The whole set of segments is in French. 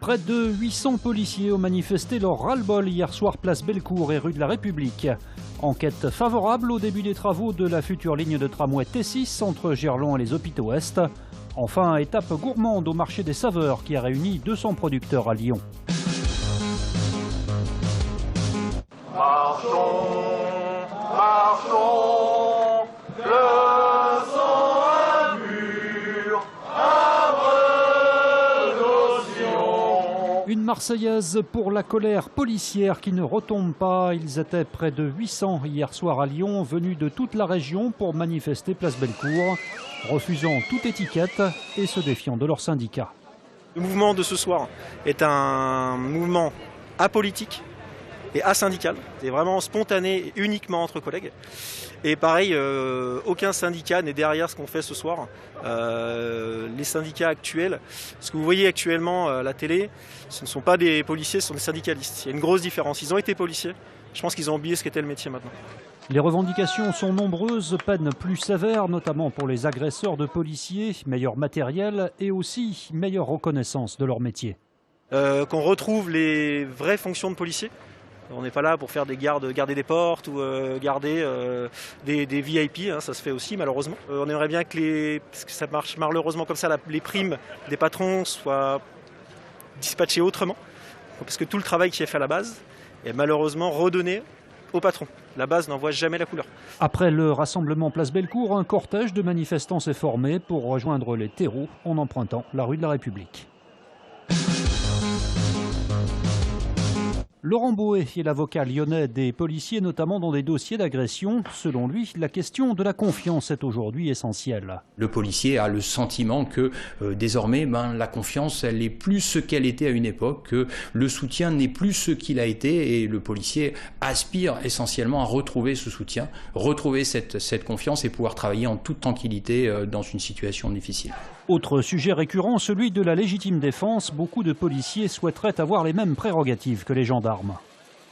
Près de 800 policiers ont manifesté leur ras-le-bol hier soir place Bellecour et rue de la République. Enquête favorable au début des travaux de la future ligne de tramway T6 entre Gerland et les Hôpitaux Est. Enfin, étape gourmande au marché des saveurs qui a réuni 200 producteurs à Lyon. Marchons, marchons, le sang impur, arbre d'osion. Une Marseillaise pour la colère policière qui ne retombe pas. Ils étaient près de 800 hier soir à Lyon, venus de toute la région pour manifester place Bellecour, refusant toute étiquette et se défiant de leur syndicat. Le mouvement de ce soir est un mouvement apolitique et asyndical. C'est vraiment spontané et uniquement entre collègues. Et pareil, aucun syndicat n'est derrière ce qu'on fait ce soir. Les syndicats actuels, ce que vous voyez actuellement à la télé, ce ne sont pas des policiers, ce sont des syndicalistes. Il y a une grosse différence. Ils ont été policiers. Je pense qu'ils ont oublié ce qu'était le métier maintenant. Les revendications sont nombreuses, peines plus sévères, notamment pour les agresseurs de policiers, meilleur matériel et aussi meilleure reconnaissance de leur métier. Qu'on retrouve les vraies fonctions de policiers. On n'est pas là pour faire des gardes, garder des portes ou garder des VIP, hein, ça se fait aussi malheureusement. On aimerait bien que parce que ça marche malheureusement comme ça, les primes des patrons soient dispatchées autrement. Parce que tout le travail qui est fait à la base est malheureusement redonné au patron. La base n'en voit jamais la couleur. Après le rassemblement place Bellecour, un cortège de manifestants s'est formé pour rejoindre les terreaux en empruntant la rue de la République. Laurent Boé est l'avocat lyonnais des policiers, notamment dans des dossiers d'agression. Selon lui, la question de la confiance est aujourd'hui essentielle. Le policier a le sentiment que désormais, la confiance, elle n'est plus ce qu'elle était à une époque, que le soutien n'est plus ce qu'il a été et le policier aspire essentiellement à retrouver ce soutien, retrouver cette confiance et pouvoir travailler en toute tranquillité dans une situation difficile. Autre sujet récurrent, celui de la légitime défense. Beaucoup de policiers souhaiteraient avoir les mêmes prérogatives que les gendarmes.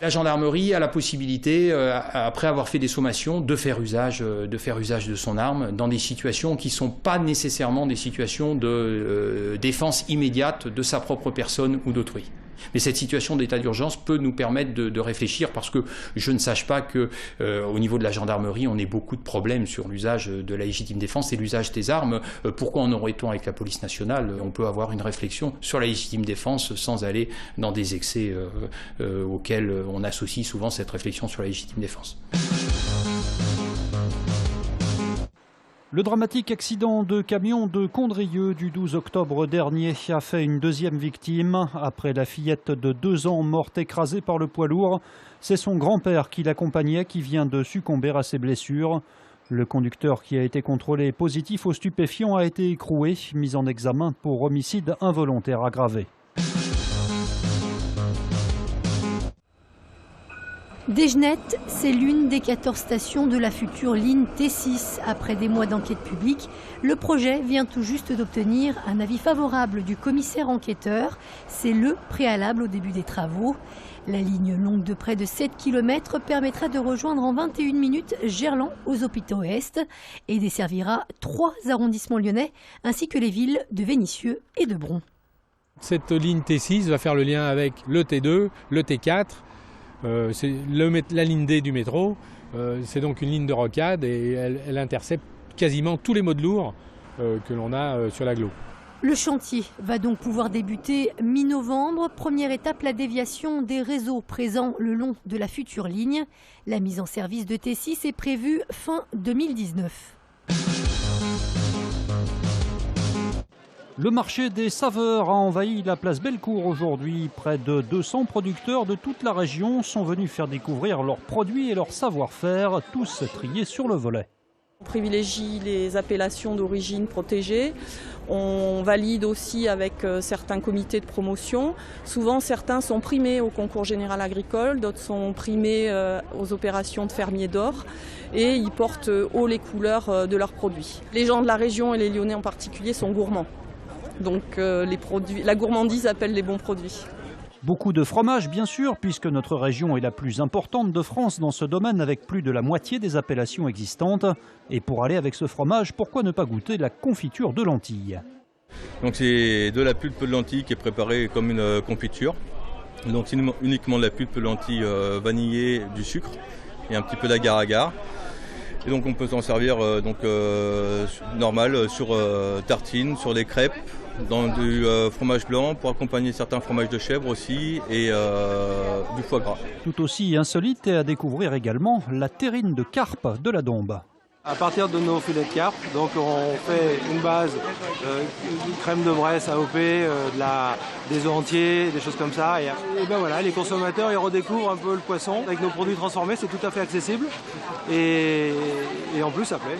La gendarmerie a la possibilité, après avoir fait des sommations, de faire usage de son arme dans des situations qui ne sont pas nécessairement des situations de défense immédiate de sa propre personne ou d'autrui. Mais cette situation d'état d'urgence peut nous permettre de réfléchir parce que je ne sache pas qu'au niveau de la gendarmerie, on ait beaucoup de problèmes sur l'usage de la légitime défense et l'usage des armes. Pourquoi en aurait-on avec la police nationale? On peut avoir une réflexion sur la légitime défense sans aller dans des excès auxquels on associe souvent cette réflexion sur la légitime défense. Le dramatique accident de camion de Condrieu du 12 octobre dernier a fait une deuxième victime. Après la fillette de 2 ans morte écrasée par le poids lourd, c'est son grand-père qui l'accompagnait qui vient de succomber à ses blessures. Le conducteur qui a été contrôlé positif aux stupéfiants a été écroué, mis en examen pour homicide involontaire aggravé. Desgenettes, c'est l'une des 14 stations de la future ligne T6. Après des mois d'enquête publique, le projet vient tout juste d'obtenir un avis favorable du commissaire enquêteur. C'est le préalable au début des travaux. La ligne longue de près de 7 km permettra de rejoindre en 21 minutes Gerland aux Hôpitaux Est et desservira 3 arrondissements lyonnais ainsi que les villes de Vénissieux et de Bron. Cette ligne T6 va faire le lien avec le T2, le T4. C'est la ligne D du métro, c'est donc une ligne de rocade et elle intercepte quasiment tous les modes lourds que l'on a sur l'agglo. Le chantier va donc pouvoir débuter mi-novembre. Première étape, la déviation des réseaux présents le long de la future ligne. La mise en service de T6 est prévue fin 2019. Le marché des saveurs a envahi la place Bellecour aujourd'hui. Près de 200 producteurs de toute la région sont venus faire découvrir leurs produits et leur savoir-faire, tous triés sur le volet. On privilégie les appellations d'origine protégées. On valide aussi avec certains comités de promotion. Souvent, certains sont primés au concours général agricole, d'autres sont primés aux opérations de fermiers d'or et ils portent haut les couleurs de leurs produits. Les gens de la région et les Lyonnais en particulier sont gourmands. Donc la gourmandise appelle les bons produits. Beaucoup de fromage, bien sûr, puisque notre région est la plus importante de France dans ce domaine avec plus de la moitié des appellations existantes. Et pour aller avec ce fromage, pourquoi ne pas goûter la confiture de lentilles? Donc c'est de la pulpe de lentilles qui est préparée comme une confiture. Donc c'est uniquement de la pulpe de lentilles vanillée, du sucre et un petit peu d'agar-agar. Et donc on peut s'en servir normal sur tartines, sur des crêpes, dans du fromage blanc pour accompagner certains fromages de chèvre aussi et du foie gras. Tout aussi insolite et à découvrir également la terrine de carpe de la Dombes. À partir de nos filets de carpe, donc on fait une base, une crème de Bresse AOP, des œufs entiers, des choses comme ça. Et ben voilà, les consommateurs ils redécouvrent un peu le poisson avec nos produits transformés, c'est tout à fait accessible et en plus ça plaît.